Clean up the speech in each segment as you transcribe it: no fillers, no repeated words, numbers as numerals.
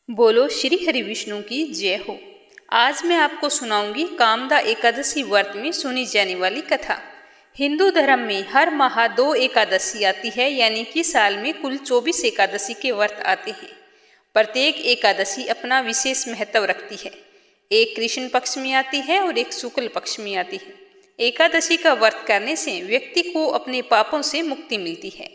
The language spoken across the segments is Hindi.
बोलो श्री हरि विष्णु की जय हो। आज मैं आपको सुनाऊंगी कामदा एकादशी व्रत में सुनी जाने वाली कथा। हिंदू धर्म में हर माह 2 एकादशी आती है, यानी कि साल में कुल 24 एकादशी के व्रत आते हैं। प्रत्येक एकादशी अपना विशेष महत्व रखती है। एक कृष्ण पक्ष में आती है और एक शुक्ल पक्ष में आती है। एकादशी का व्रत करने से व्यक्ति को अपने पापों से मुक्ति मिलती है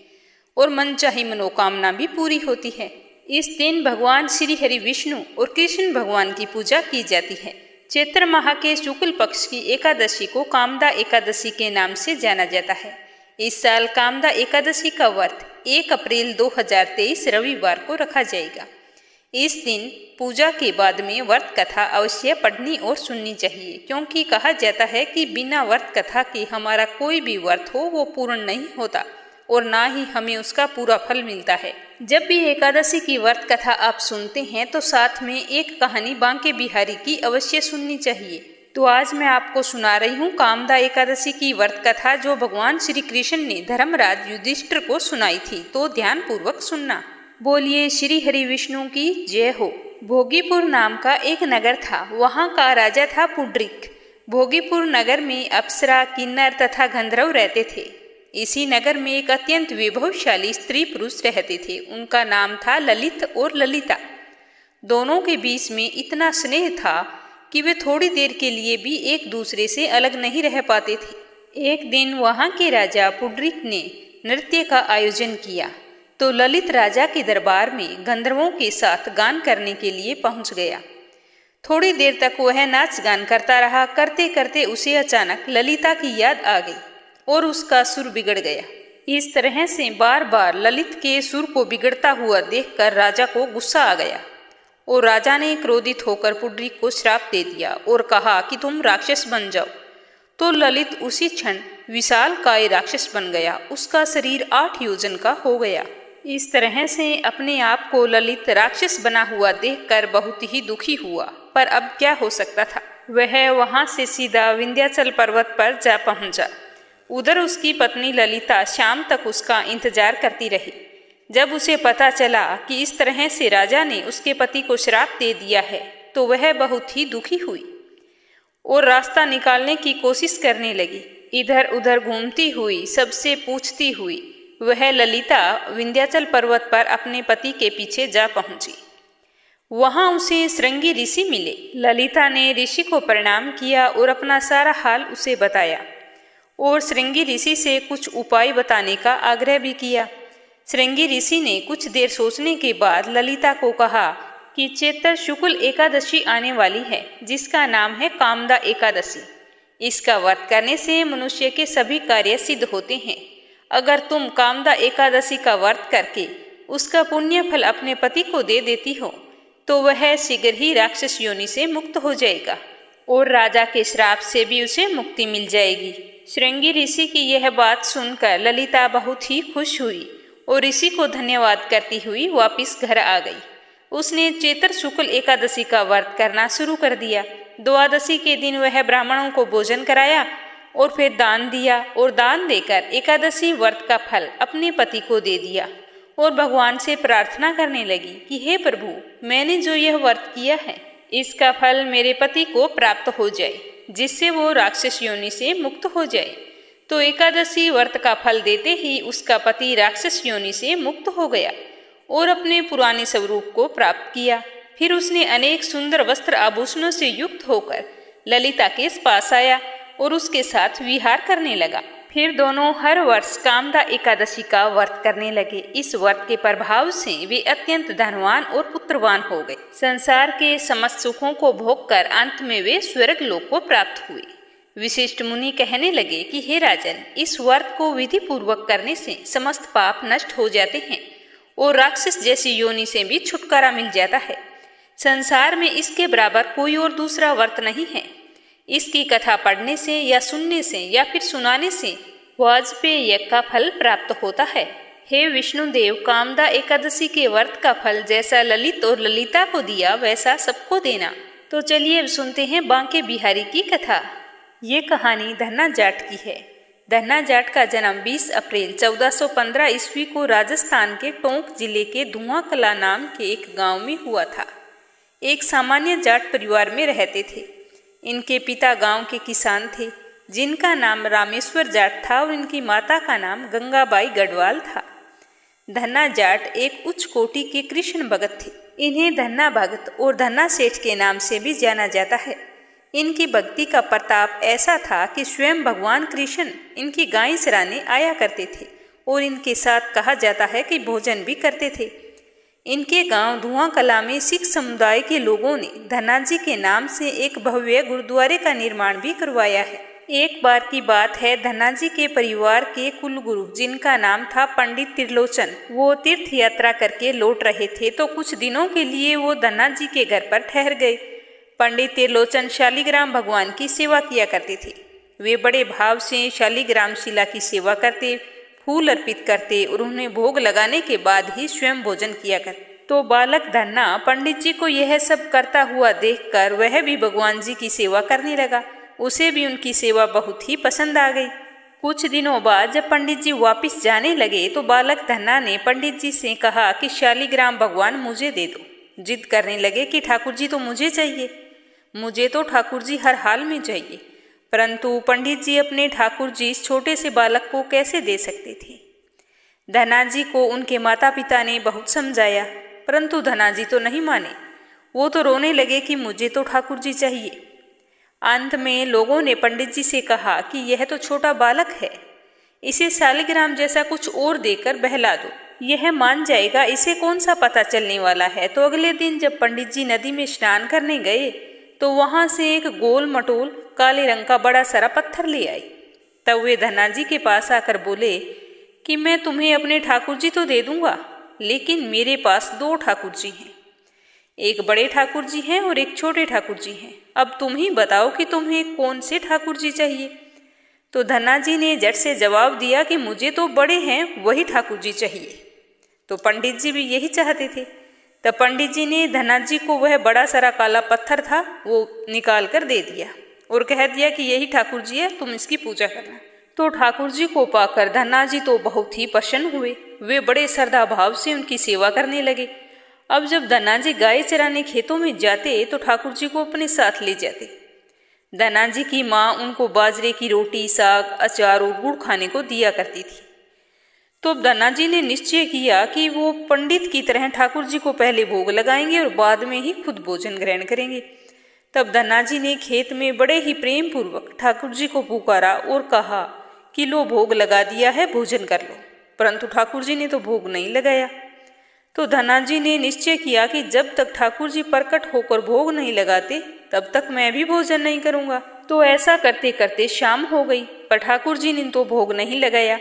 और मनचाही मनोकामना भी पूरी होती है। इस दिन भगवान श्री हरि विष्णु और कृष्ण भगवान की पूजा की जाती है। चैत्र माह के शुक्ल पक्ष की एकादशी को कामदा एकादशी के नाम से जाना जाता है। इस साल कामदा एकादशी का व्रत 1 अप्रैल 2023 रविवार को रखा जाएगा। इस दिन पूजा के बाद में व्रत कथा अवश्य पढ़नी और सुननी चाहिए, क्योंकि कहा जाता है कि बिना व्रत कथा के हमारा कोई भी व्रत हो वो पूर्ण नहीं होता और ना ही हमें उसका पूरा फल मिलता है। जब भी एकादशी की व्रत कथा आप सुनते हैं तो साथ में एक कहानी बांके बिहारी की अवश्य सुननी चाहिए। तो आज मैं आपको सुना रही हूँ कामदा एकादशी की व्रत कथा, जो भगवान श्री कृष्ण ने धर्मराज युधिष्ठिर को सुनाई थी। तो ध्यान पूर्वक सुनना। बोलिए श्री हरि विष्णु की जय हो। भोगीपुर नाम का एक नगर था। वहाँ का राजा था पुंडरीक। भोगीपुर नगर में अप्सरा, किन्नर तथा गंधर्व रहते थे। इसी नगर में एक अत्यंत वैभवशाली स्त्री पुरुष रहते थे। उनका नाम था ललित और ललिता। दोनों के बीच में इतना स्नेह था कि वे थोड़ी देर के लिए भी एक दूसरे से अलग नहीं रह पाते थे। एक दिन वहां के राजा पुंडरीक ने नृत्य का आयोजन किया तो ललित राजा के दरबार में गंधर्वों के साथ गान करने के लिए पहुंच गया। थोड़ी देर तक वह नाच गान करता रहा। करते करते उसे अचानक ललिता की याद आ गई और उसका सुर बिगड़ गया। इस तरह से बार बार ललित के सुर को बिगड़ता हुआ देखकर राजा को गुस्सा आ गया और राजा ने क्रोधित होकर पुंडरीक को श्राप दे दिया और कहा कि तुम राक्षस बन जाओ। तो ललित उसी क्षण विशालकाय राक्षस बन गया। उसका शरीर 8 योजन का हो गया। इस तरह से अपने आप को ललित राक्षस बना हुआ देखकर बहुत ही दुखी हुआ, पर अब क्या हो सकता था। वह वहां से सीधा विंध्याचल पर्वत पर जा पहुंचा। उधर उसकी पत्नी ललिता शाम तक उसका इंतजार करती रही। जब उसे पता चला कि इस तरह से राजा ने उसके पति को श्राप दे दिया है तो वह बहुत ही दुखी हुई और रास्ता निकालने की कोशिश करने लगी। इधर उधर घूमती हुई, सबसे पूछती हुई वह ललिता विंध्याचल पर्वत पर अपने पति के पीछे जा पहुंची। वहां उसे श्रृंगी ऋषि मिले। ललिता ने ऋषि को प्रणाम किया और अपना सारा हाल उसे बताया और श्रृंगी ऋषि से कुछ उपाय बताने का आग्रह भी किया। श्रृंगी ऋषि ने कुछ देर सोचने के बाद ललिता को कहा कि चैत्र शुक्ल एकादशी आने वाली है, जिसका नाम है कामदा एकादशी। इसका व्रत करने से मनुष्य के सभी कार्य सिद्ध होते हैं। अगर तुम कामदा एकादशी का व्रत करके उसका पुण्य फल अपने पति को दे देती हो तो वह शीघ्र ही राक्षस योनि से मुक्त हो जाएगा और राजा के श्राप से भी उसे मुक्ति मिल जाएगी। श्रृंगी ऋषि की यह बात सुनकर ललिता बहुत ही खुश हुई और ऋषि को धन्यवाद करती हुई वापस घर आ गई। उसने चैत्र शुक्ल एकादशी का व्रत करना शुरू कर दिया। द्वादशी के दिन वह ब्राह्मणों को भोजन कराया और फिर दान दिया और दान देकर एकादशी व्रत का फल अपने पति को दे दिया और भगवान से प्रार्थना करने लगी कि हे प्रभु, मैंने जो यह व्रत किया है इसका फल मेरे पति को प्राप्त हो जाए, जिससे वो राक्षस योनि से मुक्त हो जाए। तो एकादशी व्रत का फल देते ही उसका पति राक्षस योनि से मुक्त हो गया और अपने पुराने स्वरूप को प्राप्त किया। फिर उसने अनेक सुंदर वस्त्र आभूषणों से युक्त होकर ललिता के पास आया और उसके साथ विहार करने लगा। फिर दोनों हर वर्ष कामदा एकादशी का व्रत करने लगे। इस व्रत के प्रभाव से वे अत्यंत धनवान और पुत्रवान हो गए। संसार के समस्त सुखों को भोगकर अंत में वे स्वर्ग लोक को प्राप्त हुए। विशिष्ट मुनि कहने लगे कि हे राजन, इस व्रत को विधि पूर्वक करने से समस्त पाप नष्ट हो जाते हैं और राक्षस जैसी योनि से भी छुटकारा मिल जाता है। संसार में इसके बराबर कोई और दूसरा व्रत नहीं है। इसकी कथा पढ़ने से या सुनने से या फिर सुनाने से वाजपेय यज्ञ का फल प्राप्त होता है। हे विष्णुदेव, कामदा एकादशी के व्रत का फल जैसा ललित और ललिता को दिया वैसा सबको देना। तो चलिए अब सुनते हैं बांके बिहारी की कथा। ये कहानी धन्ना जाट की है। धन्ना जाट का जन्म 20 अप्रैल 1415 ईस्वी को राजस्थान के टोंक जिले के धुआं कला नाम के एक गांव में हुआ था। एक सामान्य जाट परिवार में रहते थे। इनके पिता गांव के किसान थे, जिनका नाम रामेश्वर जाट था और इनकी माता का नाम गंगाबाई गढ़वाल था। धन्ना जाट एक उच्च कोटि के कृष्ण भगत थे। इन्हें धन्ना भगत और धन्ना सेठ के नाम से भी जाना जाता है। इनकी भक्ति का प्रताप ऐसा था कि स्वयं भगवान कृष्ण इनकी गाय चराने आया करते थे और इनके साथ कहा जाता है कि भोजन भी करते थे। इनके गांव धुआं कला में सिख समुदाय के लोगों ने धन्ना जी के नाम से एक भव्य गुरुद्वारे का निर्माण भी करवाया है। एक बार की बात है, धन्ना जी के परिवार के कुलगुरु, जिनका नाम था पंडित त्रिलोचन, वो तीर्थ यात्रा करके लौट रहे थे तो कुछ दिनों के लिए वो धन्ना जी के घर पर ठहर गए। पंडित त्रिलोचन शालिग्राम भगवान की सेवा किया करते थे। वे बड़े भाव से शालिग्राम शिला की सेवा करते, फूल अर्पित करते और उन्हें भोग लगाने के बाद ही स्वयं भोजन किया करते। तो बालक धन्ना पंडित जी को यह सब करता हुआ देखकर वह भी भगवान जी की सेवा करने लगा। उसे भी उनकी सेवा बहुत ही पसंद आ गई। कुछ दिनों बाद जब पंडित जी वापस जाने लगे तो बालक धन्ना ने पंडित जी से कहा कि शालिग्राम भगवान मुझे दे दो। जिद करने लगे कि ठाकुर जी तो मुझे चाहिए, मुझे तो ठाकुर जी हर हाल में चाहिए। परंतु पंडित जी अपने ठाकुर जी इस छोटे से बालक को कैसे दे सकते थे। धन्ना जी को उनके माता पिता ने बहुत समझाया, परंतु धन्ना जी तो नहीं माने। वो तो रोने लगे कि मुझे तो ठाकुर जी चाहिए। अंत में लोगों ने पंडित जी से कहा कि यह तो छोटा बालक है, इसे शालिग्राम जैसा कुछ और देकर बहला दो, यह मान जाएगा, इसे कौन सा पता चलने वाला है। तो अगले दिन जब पंडित जी नदी में स्नान करने गए तो वहां से एक गोल मटोल काले रंग का बड़ा सारा पत्थर ले आई। तब वे धन्ना जी के पास आकर बोले कि मैं तुम्हें अपने ठाकुर जी तो दे दूंगा, लेकिन मेरे पास दो ठाकुर जी हैं, एक बड़े ठाकुर जी हैं और एक छोटे ठाकुर जी हैं। अब तुम ही बताओ कि तुम्हें कौन से ठाकुर जी चाहिए। तो धन्ना जी ने झट से जवाब दिया कि मुझे तो बड़े हैं वही ठाकुर जी चाहिए। तो पंडित जी भी यही चाहते थे। तब पंडित जी ने धन्ना जी को वह बड़ा सारा काला पत्थर था वो निकाल कर दे दिया और कह दिया कि यही ठाकुर जी है, तुम इसकी पूजा करना। तो ठाकुर जी को पाकर धन्ना जी तो बहुत ही प्रसन्न हुए। वे बड़े श्रद्धा भाव से उनकी सेवा करने लगे। अब जब धन्ना जी गाय चराने खेतों में जाते तो ठाकुर जी को अपने साथ ले जाते। धन्ना जी की माँ उनको बाजरे की रोटी, साग, अचार और गुड़ खाने को दिया करती थी। तो धन्ना जी ने निश्चय किया कि वो पंडित की तरह ठाकुर जी को पहले भोग लगाएंगे और बाद में ही खुद भोजन ग्रहण करेंगे। तब धन्ना जी ने खेत में बड़े ही प्रेम पूर्वक ठाकुर जी को पुकारा और कहा कि लो भोग लगा दिया है, भोजन कर लो। परंतु ठाकुर जी ने तो भोग नहीं लगाया। तो धन्ना जी ने निश्चय किया कि जब तक ठाकुर जी प्रकट होकर भोग नहीं लगाते तब तक मैं भी भोजन नहीं करूंगा। तो ऐसा करते करते शाम हो गई, पर ठाकुर जी ने तो भोग नहीं लगाया।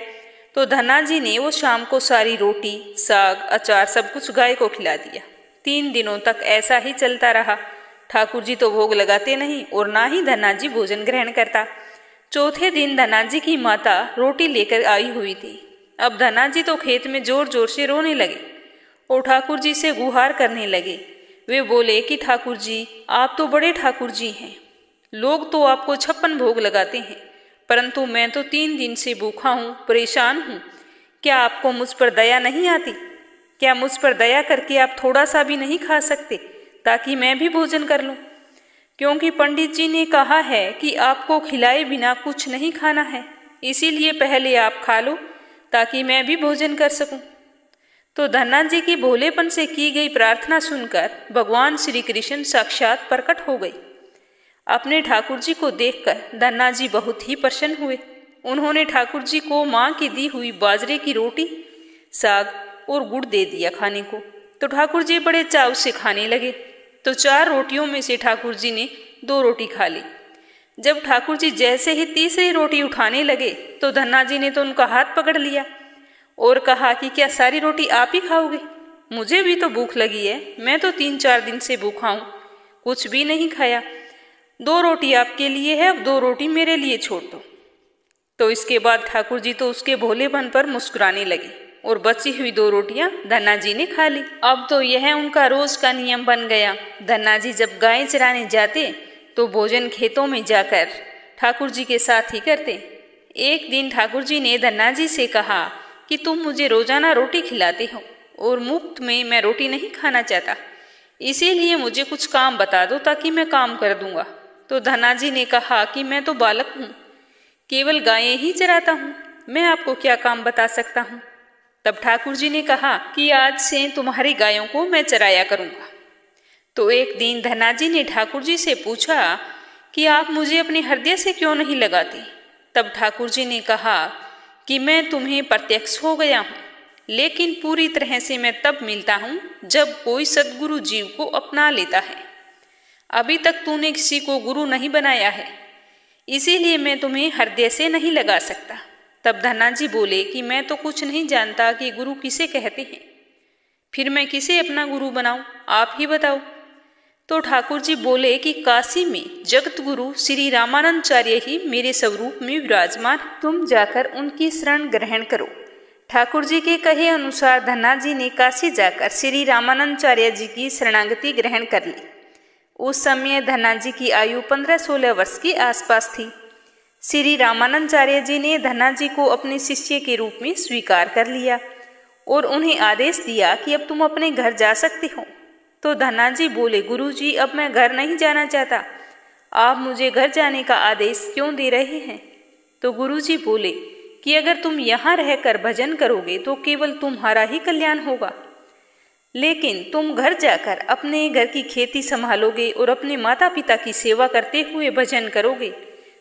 तो धन्ना जी ने वो शाम को सारी रोटी, साग, अचार सब कुछ गाय को खिला दिया। 3 दिनों तक ऐसा ही चलता रहा। ठाकुर जी तो भोग लगाते नहीं और ना ही धन्ना जी भोजन ग्रहण करता। चौथे दिन धन्ना जी की माता रोटी लेकर आई हुई थी। अब धन्ना जी तो खेत में जोर जोर से रोने लगे और ठाकुर जी से गुहार करने लगे। वे बोले कि ठाकुर जी, आप तो बड़े ठाकुर जी हैं, लोग तो आपको 56 भोग लगाते हैं, परंतु मैं तो 3 दिन से भूखा हूँ, परेशान हूँ। क्या आपको मुझ पर दया नहीं आती? क्या मुझ पर दया करके आप थोड़ा सा भी नहीं खा सकते ताकि मैं भी भोजन कर लूँ? क्योंकि पंडित जी ने कहा है कि आपको खिलाए बिना कुछ नहीं खाना है, इसीलिए पहले आप खा लो ताकि मैं भी भोजन कर सकूं। तो धन्ना जी की भोलेपन से की गई प्रार्थना सुनकर भगवान श्री कृष्ण साक्षात प्रकट हो गई। अपने ठाकुर जी को देखकर धन्ना जी बहुत ही प्रसन्न हुए। उन्होंने ठाकुर जी को माँ की दी हुई बाजरे की रोटी, साग और गुड़ दे दिया खाने को। तो ठाकुर जी बड़े चाव से खाने लगे। तो 4 रोटियों में से ठाकुर जी ने 2 रोटी खा ली। जब ठाकुर जी जैसे ही तीसरी रोटी उठाने लगे तो धन्ना जी ने तो उनका हाथ पकड़ लिया और कहा कि क्या सारी रोटी आप ही खाओगे? मुझे भी तो भूख लगी है, मैं तो 3-4 दिन से भूखा हूँ, कुछ भी नहीं खाया। 2 रोटी आपके लिए है, अब 2 रोटी मेरे लिए छोड़ दो। तो इसके बाद ठाकुर जी तो उसके भोलेपन पर मुस्कुराने लगे और बची हुई 2 रोटियां धन्ना जी ने खा ली। अब तो यह उनका रोज का नियम बन गया। धन्ना जी जब गाय चराने जाते तो भोजन खेतों में जाकर ठाकुर जी के साथ ही करते। एक दिन ठाकुर जी ने धन्ना जी से कहा कि तुम मुझे रोजाना रोटी खिलाते हो और मुफ्त में मैं रोटी नहीं खाना चाहता, इसीलिए मुझे कुछ काम बता दो ताकि मैं काम कर दूंगा। तो धनाजी ने कहा कि मैं तो बालक हूँ, केवल गायें ही चराता हूँ, मैं आपको क्या काम बता सकता हूँ। तब ठाकुर जी ने कहा कि आज से तुम्हारी गायों को मैं चराया करूँगा। तो एक दिन धनाजी ने ठाकुर जी से पूछा कि आप मुझे अपने हृदय से क्यों नहीं लगाते। तब ठाकुर जी ने कहा कि मैं तुम्हें प्रत्यक्ष हो गया हूँ, लेकिन पूरी तरह से मैं तब मिलता हूँ जब कोई सद्गुरु जीव को अपना लेता है। अभी तक तूने किसी को गुरु नहीं बनाया है, इसीलिए मैं तुम्हें हृदय से नहीं लगा सकता। तब धनाजी बोले कि मैं तो कुछ नहीं जानता कि गुरु किसे कहते हैं, फिर मैं किसे अपना गुरु बनाऊं, आप ही बताओ। तो ठाकुर जी बोले कि काशी में जगत गुरु श्री रामानंदाचार्य ही मेरे स्वरूप में विराजमान, तुम जाकर उनकी शरण ग्रहण करो। ठाकुर जी के कहे अनुसार धनाजी ने काशी जाकर श्री रामानंदाचार्य जी की शरणागति ग्रहण कर ली। उस समय धनाजी की आयु 15-16 वर्ष के आसपास थी। श्री रामानंदाचार्य जी ने धनाजी को अपने शिष्य के रूप में स्वीकार कर लिया और उन्हें आदेश दिया कि अब तुम अपने घर जा सकते हो। तो धनाजी बोले, गुरुजी अब मैं घर नहीं जाना चाहता, आप मुझे घर जाने का आदेश क्यों दे रहे हैं। तो गुरुजी बोले कि अगर तुम यहाँ रहकर भजन करोगे तो केवल तुम्हारा ही कल्याण होगा, लेकिन तुम घर जाकर अपने घर की खेती संभालोगे और अपने माता पिता की सेवा करते हुए भजन करोगे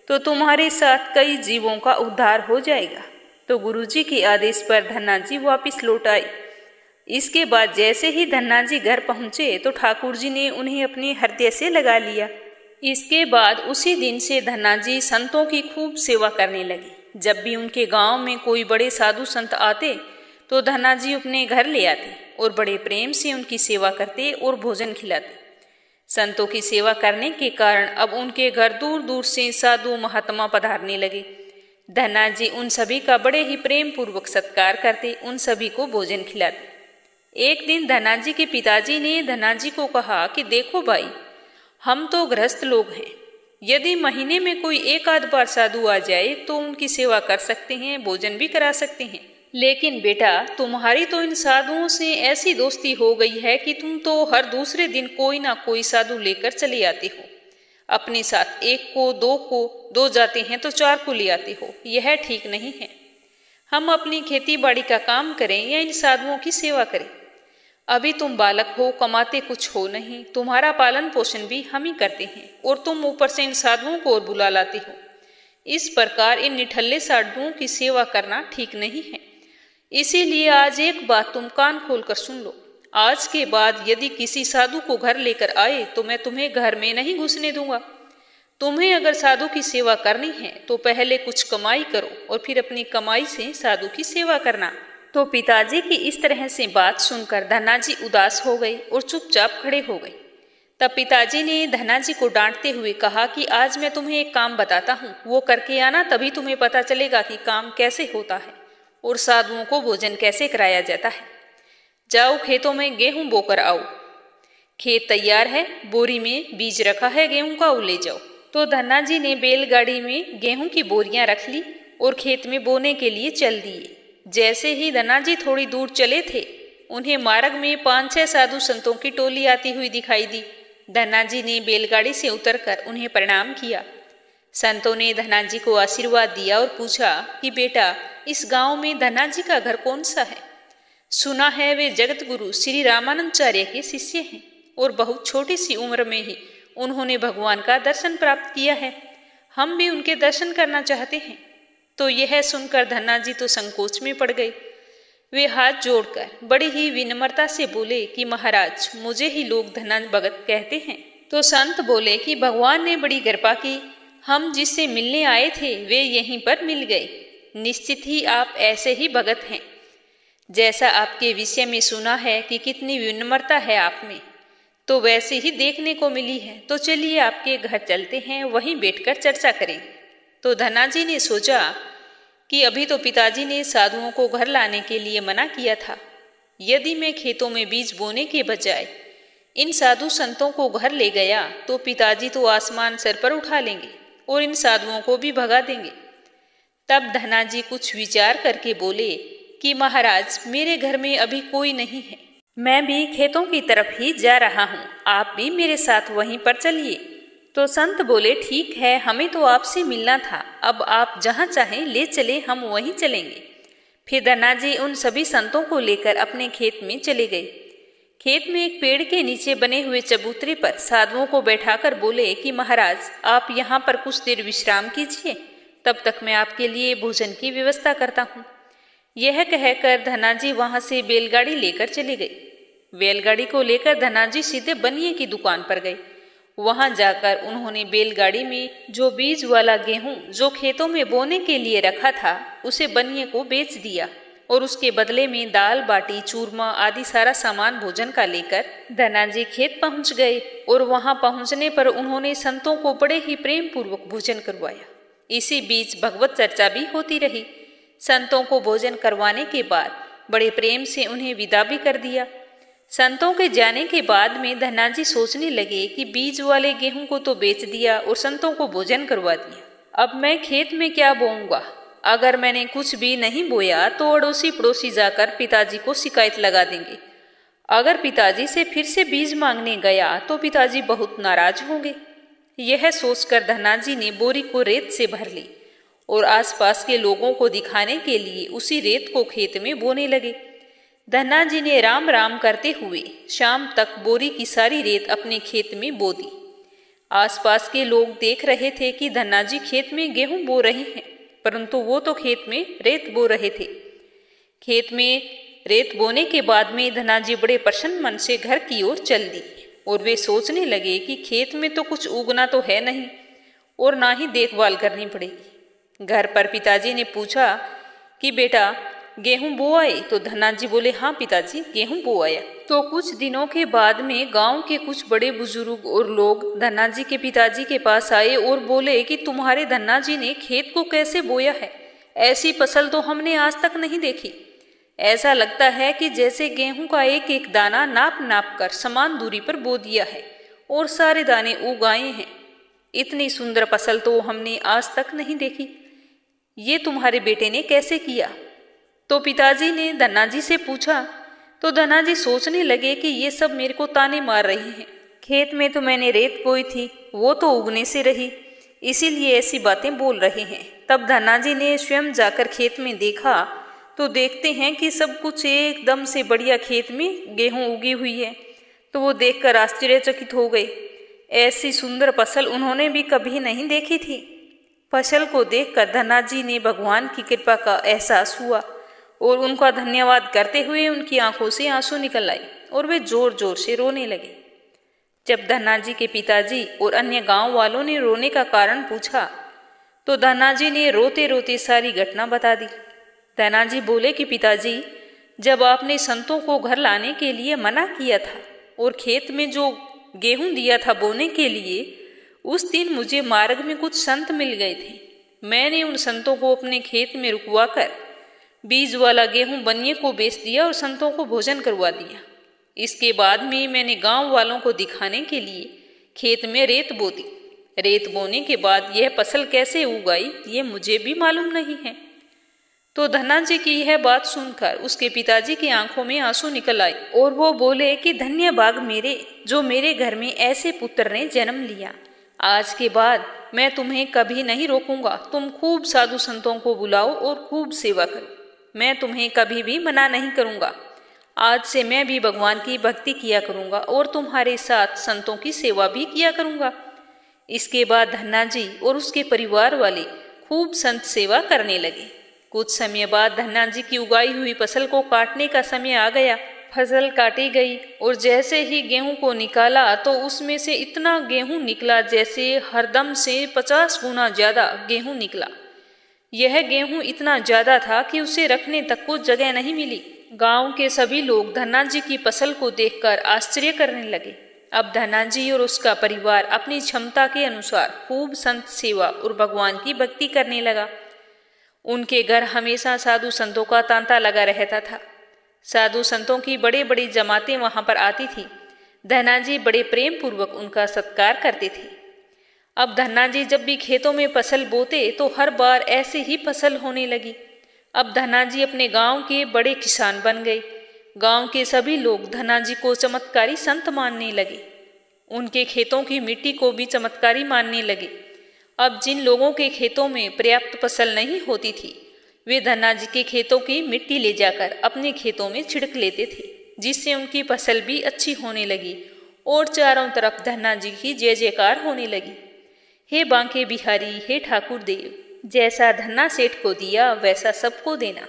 तो तुम्हारे साथ कई जीवों का उद्धार हो जाएगा। तो गुरुजी के आदेश पर धनाजी वापस लौट आए। इसके बाद जैसे ही धनाजी घर पहुंचे तो ठाकुर जी ने उन्हें अपने हृदय से लगा लिया। इसके बाद उसी दिन से धनाजी संतों की खूब सेवा करने लगे। जब भी उनके गांव में कोई बड़े साधु संत आते तो धनाजी अपने घर ले आते और बड़े प्रेम से उनकी सेवा करते और भोजन खिलाते। संतों की सेवा करने के कारण अब उनके घर दूर दूर से साधु महात्मा पधारने लगे। धनाजी उन सभी का बड़े ही प्रेम पूर्वक सत्कार करते, उन सभी को भोजन खिलाते। एक दिन धनाजी के पिताजी ने धनाजी को कहा कि देखो भाई, हम तो गृहस्थ लोग हैं, यदि महीने में कोई एक आध बार साधु आ जाए तो उनकी सेवा कर सकते हैं, भोजन भी करा सकते हैं, लेकिन बेटा तुम्हारी तो इन साधुओं से ऐसी दोस्ती हो गई है कि तुम तो हर दूसरे दिन कोई ना कोई साधु लेकर चले आते हो। अपने साथ एक को, दो जाते हैं तो 4 को ले आते हो, यह ठीक नहीं है। हम अपनी खेती बाड़ी का काम करें या इन साधुओं की सेवा करें। अभी तुम बालक हो, कमाते कुछ हो नहीं, तुम्हारा पालन पोषण भी हम ही करते हैं और तुम ऊपर से इन साधुओं को और बुला लाते हो। इस प्रकार इन निठल्ले साधुओं की सेवा करना ठीक नहीं है। इसीलिए आज एक बात तुम कान खोलकर सुन लो, आज के बाद यदि किसी साधु को घर लेकर आए तो मैं तुम्हें घर में नहीं घुसने दूंगा। तुम्हें अगर साधु की सेवा करनी है तो पहले कुछ कमाई करो और फिर अपनी कमाई से साधु की सेवा करना। तो पिताजी की इस तरह से बात सुनकर धनाजी उदास हो गए और चुपचाप खड़े हो गए। तब पिताजी ने धनाजी को डांटते हुए कहा कि आज मैं तुम्हें एक काम बताता हूँ, वो करके आना, तभी तुम्हें पता चलेगा कि काम कैसे होता है और साधुओं को भोजन कैसे कराया जाता है। जाओ खेतों में गेहूं बोकर आओ। खेत तैयार है, बोरी में बीज रखा है गेहूं का, वो ले जाओ। तो धनाजी ने बैलगाड़ी में गेहूं की बोरियां रख ली और खेत में बोने के लिए चल दिए। जैसे ही धनाजी थोड़ी दूर चले थे, उन्हें मार्ग में 5-6 साधु संतों की टोली आती हुई दिखाई दी। धनाजी ने बैलगाड़ी से उतरकर उन्हें प्रणाम किया। संतों ने धनाजी को आशीर्वाद दिया और पूछा कि बेटा, इस गांव में धनाजी का घर कौन सा है? सुना है वे जगत गुरु श्री रामानंदाचार्य के शिष्य हैं और बहुत छोटी सी उम्र में ही उन्होंने भगवान का दर्शन प्राप्त किया है। हम भी उनके दर्शन करना चाहते हैं। तो यह सुनकर धनाजी तो संकोच में पड़ गए। वे हाथ जोड़कर बड़ी ही विनम्रता से बोले कि महाराज, मुझे ही लोग धना भगत कहते हैं। तो संत बोले कि भगवान ने बड़ी कृपा की, हम जिससे मिलने आए थे वे यहीं पर मिल गए। निश्चित ही आप ऐसे ही भगत हैं। जैसा आपके विषय में सुना है कि कितनी विनम्रता है आप में, तो वैसे ही देखने को मिली है। तो चलिए आपके घर चलते हैं, वहीं बैठकर चर्चा करेंगे। तो धनाजी ने सोचा कि अभी तो पिताजी ने साधुओं को घर लाने के लिए मना किया था। यदि मैं खेतों में बीज बोने के बजाय इन साधु संतों को घर ले गया तो पिताजी तो आसमान सर पर उठा लेंगे और इन साधुओं को भी भगा देंगे। तब धनाजी कुछ विचार करके बोले कि महाराज, मेरे घर में अभी कोई नहीं है, मैं भी खेतों की तरफ ही जा रहा हूँ, आप भी मेरे साथ वहीं पर चलिए। तो संत बोले, ठीक है, हमें तो आपसे मिलना था, अब आप जहाँ चाहें ले चले, हम वहीं चलेंगे। फिर धनाजी उन सभी संतों को लेकर अपने खेत में चले गए। खेत में एक पेड़ के नीचे बने हुए चबूतरे पर साधुओं को बैठाकर बोले कि महाराज, आप यहाँ पर कुछ देर विश्राम कीजिए, तब तक मैं आपके लिए भोजन की व्यवस्था करता हूँ। यह कहकर धनाजी वहां से बैलगाड़ी लेकर चले गए। बैलगाड़ी को लेकर धनाजी सीधे बनिए की दुकान पर गए। वहां जाकर उन्होंने बैलगाड़ी में जो बीज वाला गेहूं जो खेतों में बोने के लिए रखा था उसे बनिए को बेच दिया और उसके बदले में दाल बाटी चूरमा आदि सारा सामान भोजन का लेकर धनाजी खेत पहुंच गए। और वहां पहुंचने पर उन्होंने संतों को बड़े ही प्रेम पूर्वक भोजन करवाया। इसी बीच भगवत चर्चा भी होती रही। संतों को भोजन करवाने के बाद बड़े प्रेम से उन्हें विदा भी कर दिया। संतों के जाने के बाद में धनाजी सोचने लगे कि बीज वाले गेहूं को तो बेच दिया और संतों को भोजन करवा दिया, अब मैं खेत में क्या बोऊंगा। अगर मैंने कुछ भी नहीं बोया तो अड़ोसी पड़ोसी जाकर पिताजी को शिकायत लगा देंगे। अगर पिताजी से फिर से बीज मांगने गया तो पिताजी बहुत नाराज होंगे। यह सोचकर धनाजी ने बोरी को रेत से भर ली और आसपास के लोगों को दिखाने के लिए उसी रेत को खेत में बोने लगे। धनाजी ने राम राम करते हुए शाम तक बोरी की सारी रेत अपने खेत में बो दी। आसपास के लोग देख रहे थे कि धनाजी खेत में गेहूं बो रहे हैं, परंतु वो तो खेत में रेत बो रहे थे। खेत में रेत बोने के बाद में धनाजी बड़े प्रसन्न मन से घर की ओर चल दी और वे सोचने लगे कि खेत में तो कुछ उगना तो है नहीं और ना ही देखभाल करनी पड़ेगी। घर पर पिताजी ने पूछा कि बेटा गेहूं बो आए? तो धनाजी बोले, हाँ पिताजी, गेहूं बो आया। तो कुछ दिनों के बाद में गांव के कुछ बड़े बुजुर्ग और लोग धनाजी के पिताजी के पास आए और बोले कि तुम्हारे धनाजी ने खेत को कैसे बोया है, ऐसी फसल तो हमने आज तक नहीं देखी। ऐसा लगता है कि जैसे गेहूं का एक एक दाना नाप नाप कर समान दूरी पर बो दिया है और सारे दाने उग आए हैं। इतनी सुंदर फसल तो हमने आज तक नहीं देखी। ये तुम्हारे बेटे ने कैसे किया? तो पिताजी ने धनाजी से पूछा। तो धनाजी सोचने लगे कि ये सब मेरे को ताने मार रहे हैं। खेत में तो मैंने रेत बोई थी, वो तो उगने से रही, इसीलिए ऐसी बातें बोल रहे हैं। तब धनाजी ने स्वयं जाकर खेत में देखा तो देखते हैं कि सब कुछ एकदम से बढ़िया खेत में गेहूं उगी हुई है। तो वो देखकर आश्चर्यचकित हो गए। ऐसी सुंदर फसल उन्होंने भी कभी नहीं देखी थी। फसल को देखकर धनाजी ने भगवान की कृपा का एहसास हुआ और उनका धन्यवाद करते हुए उनकी आंखों से आंसू निकल आए और वे जोर जोर से रोने लगे। जब धनाजी के पिताजी और अन्य गांव वालों ने रोने का कारण पूछा तो धनाजी ने रोते रोते सारी घटना बता दी। धनाजी बोले कि पिताजी, जब आपने संतों को घर लाने के लिए मना किया था और खेत में जो गेहूं दिया था बोने के लिए, उस दिन मुझे मार्ग में कुछ संत मिल गए थे। मैंने उन संतों को अपने खेत में रुकवा कर बीज वाला गेहूं बनिए को बेच दिया और संतों को भोजन करवा दिया। इसके बाद में मैंने गांव वालों को दिखाने के लिए खेत में रेत बो दी। रेत बोने के बाद यह फसल कैसे उगाई ये मुझे भी मालूम नहीं है। तो धनाजी की यह बात सुनकर उसके पिताजी की आंखों में आंसू निकल आए और वो बोले कि धन्य भाग मेरे, जो मेरे घर में ऐसे पुत्र ने जन्म लिया। आज के बाद मैं तुम्हें कभी नहीं रोकूंगा। तुम खूब साधु संतों को बुलाओ और खूब सेवा करो। मैं तुम्हें कभी भी मना नहीं करूंगा। आज से मैं भी भगवान की भक्ति किया करूंगा और तुम्हारे साथ संतों की सेवा भी किया करूंगा। इसके बाद धनाजी और उसके परिवार वाले खूब संत सेवा करने लगे। कुछ समय बाद धनाजी की उगाई हुई फसल को काटने का समय आ गया। फसल काटी गई और जैसे ही गेहूं को निकाला तो उसमें से इतना गेहूं निकला जैसे हरदम से 50 गुना ज्यादा गेहूं निकला। यह गेहूं इतना ज्यादा था कि उसे रखने तक को जगह नहीं मिली। गांव के सभी लोग धनाजी की फसल को देखकर आश्चर्य करने लगे। अब धनाजी और उसका परिवार अपनी क्षमता के अनुसार खूब संत सेवा और भगवान की भक्ति करने लगा। उनके घर हमेशा साधु संतों का तांता लगा रहता था। साधु संतों की बड़ी बड़ी जमातें वहां पर आती थी। धनाजी बड़े प्रेम पूर्वक उनका सत्कार करते थे। अब धनाजी जब भी खेतों में फसल बोते तो हर बार ऐसे ही फसल होने लगी। अब धनाजी अपने गांव के बड़े किसान बन गए। गांव के सभी लोग धन्ना जी को चमत्कारी संत मानने लगे। उनके खेतों की मिट्टी को भी चमत्कारी मानने लगे। अब जिन लोगों के खेतों में पर्याप्त फसल नहीं होती थी, वे धन्ना जी के खेतों की मिट्टी ले जाकर अपने खेतों में छिड़क लेते थे, जिससे उनकी फसल भी अच्छी होने लगी और चारों तरफ धन्ना जी की जय जयकार होने लगी। हे बांके बिहारी, हे ठाकुर देव, जैसा धन्ना सेठ को दिया वैसा सबको देना।